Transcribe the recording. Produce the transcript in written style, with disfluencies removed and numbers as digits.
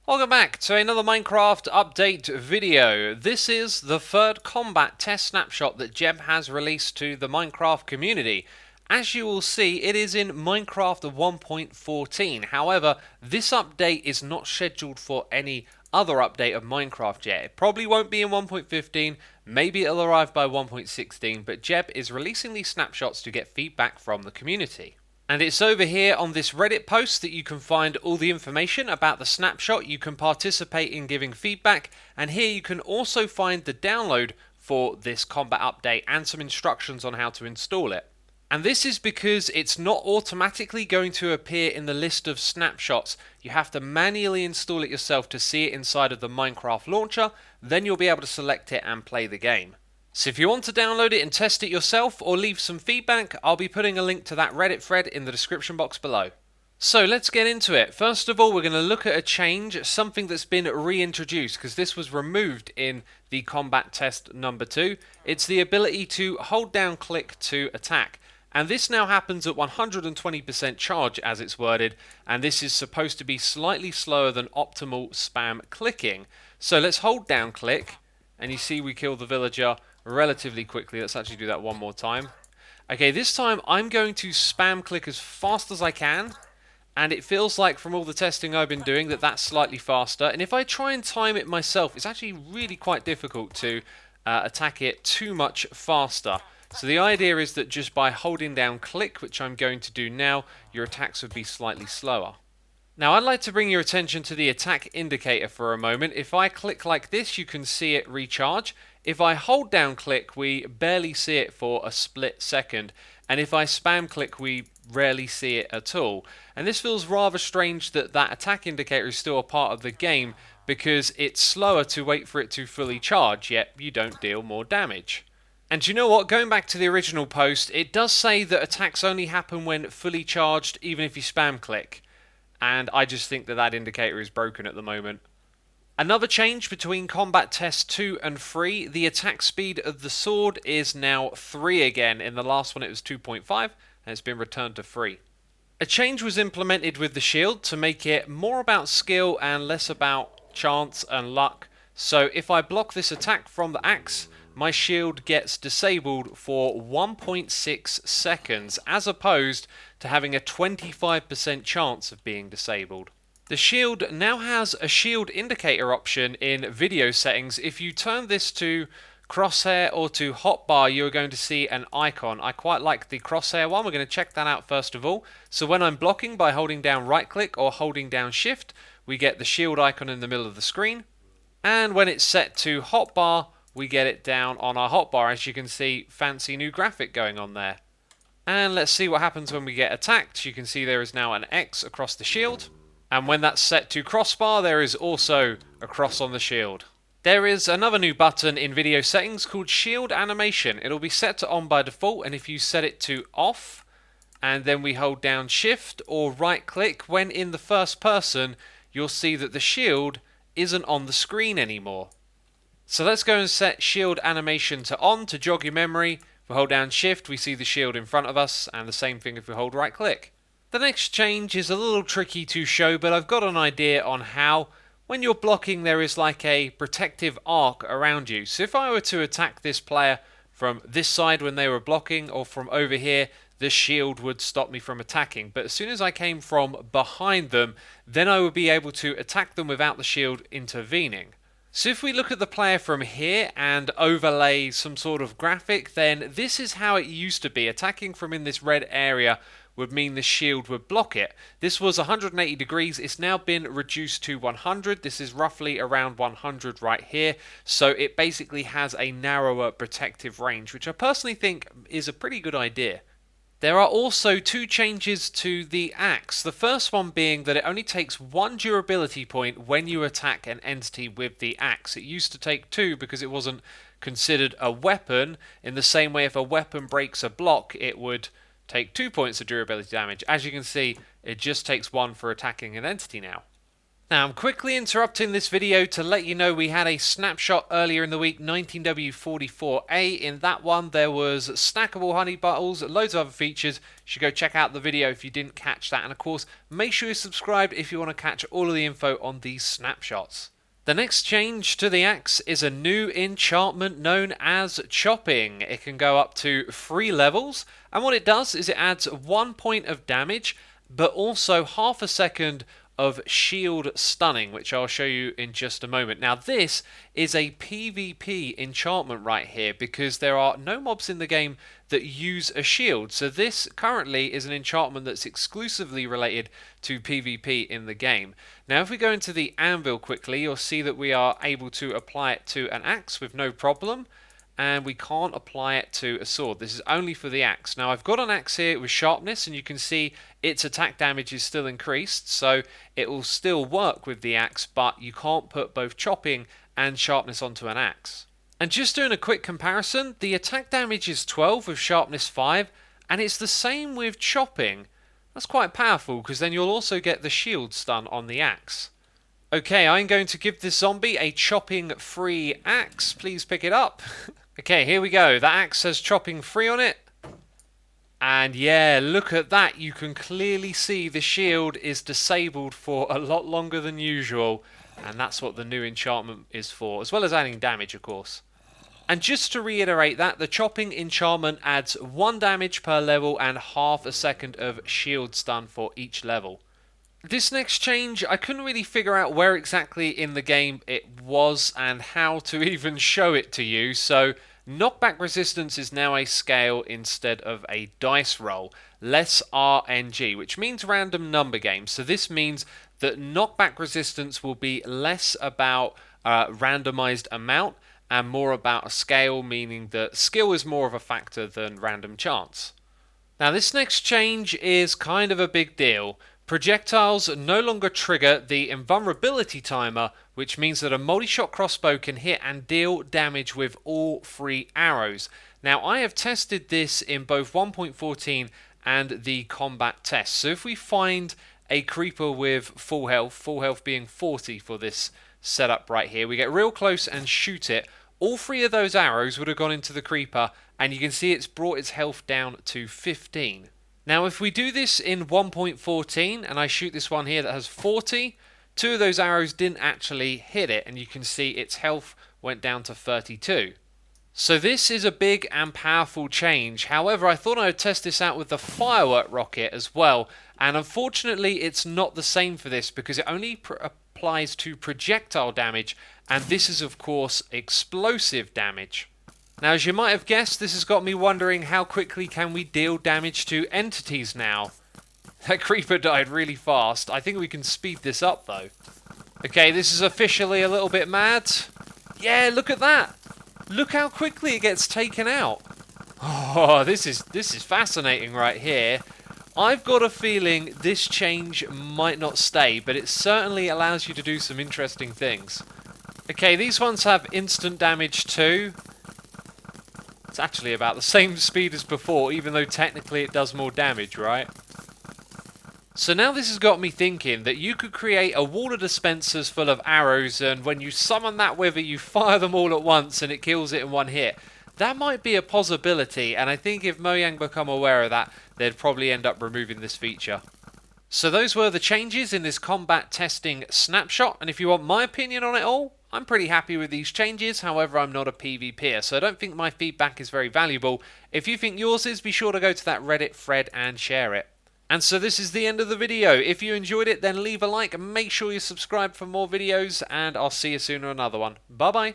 Welcome back to another Minecraft update video. This is the third combat test snapshot that Jeb has released to the Minecraft community. As you will see, it is in Minecraft 1.14. However, this update is not scheduled for any other update of Minecraft yet. It probably won't be in 1.15, maybe it'll arrive by 1.16, but Jeb is releasing these snapshots to get feedback from the community. And it's over here on this Reddit post that you can find all the information about the snapshot. You can participate in giving feedback, and here you can also find the download for this combat update and some instructions on how to install it. And this is because it's not automatically going to appear in the list of snapshots. You have to manually install it yourself to see it inside of the Minecraft launcher, then you'll be able to select it and play the game. So if you want to download it and test it yourself or leave some feedback, I'll be putting a link to that Reddit thread in the description box below. So let's get into it. First of all, we're going to look at a change, something that's been reintroduced, because this was removed in the combat test number 2. It's the ability to hold down click to attack. And this now happens at 120% charge as it's worded, and this is supposed to be slightly slower than optimal spam clicking. So let's hold down click, and you see we kill the villager relatively quickly. Let's actually do that one more time. Okay, this time I'm going to spam click as fast as I can, and it feels like from all the testing I've been doing that that's slightly faster. And if I try and time it myself, it's actually really quite difficult to attack it too much faster. So the idea is that just by holding down click, which I'm going to do now, your attacks would be slightly slower. Now I'd like to bring your attention to the attack indicator for a moment. If I click like this, you can see it recharge. If I hold down click, we barely see it for a split second. And if I spam click, we rarely see it at all. And this feels rather strange that that attack indicator is still a part of the game, because it's slower to wait for it to fully charge, yet you don't deal more damage. And you know what, going back to the original post, it does say that attacks only happen when fully charged, even if you spam click. And I just think that that indicator is broken at the moment. Another change between Combat Test 2 and 3, the attack speed of the sword is now 3 again. In the last one it was 2.5, and it's been returned to 3. A change was implemented with the shield to make it more about skill and less about chance and luck. So if I block this attack from the axe, my shield gets disabled for 1.6 seconds, as opposed to having a 25% chance of being disabled. The shield now has a shield indicator option in video settings. If you turn this to crosshair or to hotbar, you're going to see an icon. I quite like the crosshair one. We're going to check that out first of all. So when I'm blocking by holding down right click or holding down shift, we get the shield icon in the middle of the screen. And when it's set to hotbar, we get it down on our hotbar. As you can see, fancy new graphic going on there. And let's see what happens when we get attacked. You can see there is now an X across the shield. And when that's set to crossbar, there is also a cross on the shield. There is another new button in video settings called Shield Animation. It'll be set to on by default, and if you set it to off, and then we hold down shift or right click, when in the first person, you'll see that the shield isn't on the screen anymore. So let's go and set Shield Animation to on to jog your memory. If we hold down shift, we see the shield in front of us, and the same thing if we hold right click. The next change is a little tricky to show, but I've got an idea on how. When you're blocking, there is like a protective arc around you. So if I were to attack this player from this side when they were blocking, or from over here, the shield would stop me from attacking. But as soon as I came from behind them, then I would be able to attack them without the shield intervening. So if we look at the player from here and overlay some sort of graphic, then this is how it used to be. Attacking from in this red area would mean the shield would block it. This was 180 degrees. It's now been reduced to 100. This is roughly around 100 right here. So it basically has a narrower protective range, which I personally think is a pretty good idea. There are also two changes to the axe. The first one being that it only takes 1 durability point when you attack an entity with the axe. It used to take 2 because it wasn't considered a weapon. In the same way, if a weapon breaks a block, it would take 2 points of durability damage. As you can see, it just takes 1 for attacking an entity now. Now, I'm quickly interrupting this video to let you know we had a snapshot earlier in the week, 19W44A. In that one, there was stackable honey bottles, loads of other features. You should go check out the video if you didn't catch that. And of course, make sure you're subscribed if you want to catch all of the info on these snapshots. The next change to the axe is a new enchantment known as chopping. It can go up to 3 levels, and what it does is it adds 1 point of damage, but also half a second of shield stunning, which I'll show you in just a moment. Now, this is a PvP enchantment right here because there are no mobs in the game that use a shield. So this currently is an enchantment that's exclusively related to PvP in the game. Now, if we go into the anvil quickly, you'll see that we are able to apply it to an axe with no problem. And we can't apply it to a sword. This is only for the axe. Now, I've got an axe here with sharpness, and you can see its attack damage is still increased, so it will still work with the axe, but you can't put both chopping and sharpness onto an axe. And just doing a quick comparison, the attack damage is 12 with sharpness 5, and it's the same with chopping. That's quite powerful, because then you'll also get the shield stun on the axe. Okay, I'm going to give this zombie a chopping free axe. Please pick it up. Okay, here we go. That axe says chopping free on it. And yeah, look at that. You can clearly see the shield is disabled for a lot longer than usual. And that's what the new enchantment is for, as well as adding damage, of course. And just to reiterate that, the chopping enchantment adds 1 damage per level and half a second of shield stun for each level. This next change, I couldn't really figure out where exactly in the game it was and how to even show it to you, so knockback resistance is now a scale instead of a dice roll, less RNG, which means random number game. So this means that knockback resistance will be less about randomized amount and more about a scale, meaning that skill is more of a factor than random chance. Now, this next change is kind of a big deal. Projectiles no longer trigger the invulnerability timer, which means that a multi-shot crossbow can hit and deal damage with all 3 arrows. Now, I have tested this in both 1.14 and the combat test. So if we find a creeper with full health being 40 for this setup right here, we get real close and shoot it. All 3 of those arrows would have gone into the creeper, and you can see it's brought its health down to 15. Now, if we do this in 1.14 and I shoot this one here that has 40, 2 of those arrows didn't actually hit it, and you can see its health went down to 32. So this is a big and powerful change. However, I thought I would test this out with the firework rocket as well, and unfortunately it's not the same for this because it only applies to projectile damage, and this is of course explosive damage. Now, as you might have guessed, this has got me wondering how quickly can we deal damage to entities now. That creeper died really fast. I think we can speed this up though. Okay, this is officially a little bit mad. Yeah, look at that. Look how quickly it gets taken out. Oh, this is fascinating right here. I've got a feeling this change might not stay, but it certainly allows you to do some interesting things. Okay, these ones have instant damage too. It's actually about the same speed as before, even though technically it does more damage, right? So now this has got me thinking that you could create a wall of dispensers full of arrows, and when you summon that wither, you fire them all at once and it kills it in one hit. That might be a possibility, and I think if Mojang become aware of that, they'd probably end up removing this feature. So those were the changes in this combat testing snapshot, and if you want my opinion on it all, I'm pretty happy with these changes. However, I'm not a PvPer, so I don't think my feedback is very valuable. If you think yours is, be sure to go to that Reddit thread and share it. And so this is the end of the video. If you enjoyed it, then leave a like and make sure you subscribe for more videos, and I'll see you soon on another one. Bye bye.